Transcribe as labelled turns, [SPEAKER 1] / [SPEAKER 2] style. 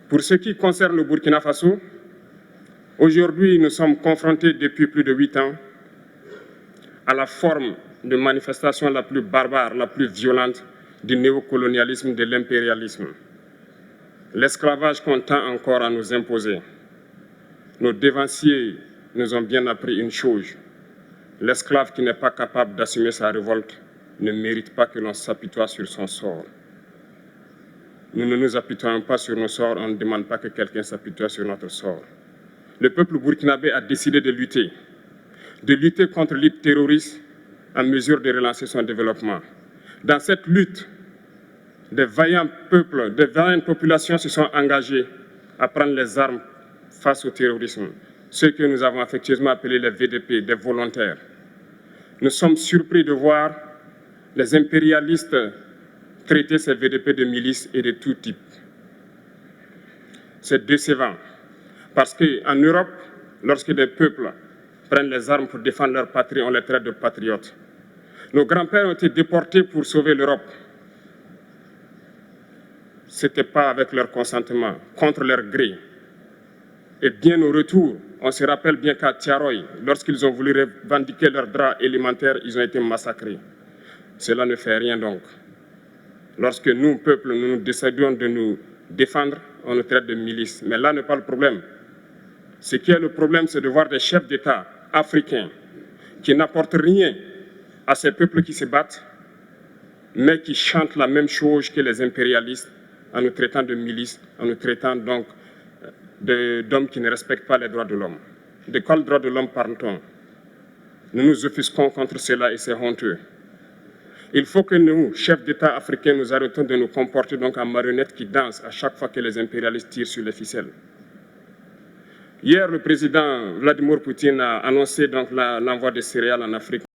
[SPEAKER 1] Pour ce qui concerne le Burkina Faso, aujourd'hui, nous sommes confrontés depuis plus de 8 ans à la forme de manifestation la plus barbare, la plus violente du néocolonialisme, de l'impérialisme. L'esclavage qu'on tend encore à nous imposer. Nos dévanciers nous ont bien appris une chose. L'esclave qui n'est pas capable d'assumer sa révolte ne mérite pas que l'on s'apitoie sur son sort. Nous ne nous apitoyons pas sur nos sorts, on ne demande pas que quelqu'un s'apitoie sur notre sort. Le peuple burkinabé a décidé de lutter contre l'île terroriste en mesure de relancer son développement. Dans cette lutte, des vaillants peuples, des vaillantes populations se sont engagées à prendre les armes face au terrorisme, ceux que nous avons affectueusement appelés les VDP, des volontaires. Nous sommes surpris de voir les impérialistes traiter ces VDP de milices et de tout type. C'est décevant, parce qu'en Europe, lorsque des peuples prennent les armes pour défendre leur patrie, on les traite de patriotes. Nos grands-pères ont été déportés pour sauver l'Europe. Ce n'était pas avec leur consentement, contre leur gré. Et bien au retour, on se rappelle bien qu'à Tiaroy, lorsqu'ils ont voulu revendiquer leurs droits élémentaires, ils ont été massacrés. Cela ne fait rien donc. Lorsque nous, peuple, nous décidons de nous défendre, on nous traite de milices. Mais là n'est pas le problème. Ce qui est le problème, c'est de voir des chefs d'État africains qui n'apportent rien à ces peuples qui se battent, mais qui chantent la même chose que les impérialistes en nous traitant de milices, en nous traitant donc d'hommes qui ne respectent pas les droits de l'homme. De quels droits de l'homme parle-t-on? Nous nous offusquons contre cela et c'est honteux. Il faut que nous, chefs d'État africains, nous arrêtons de nous comporter donc en marionnettes qui dansent à chaque fois que les impérialistes tirent sur les ficelles. Hier, le président Vladimir Poutine a annoncé donc l'envoi de céréales en Afrique.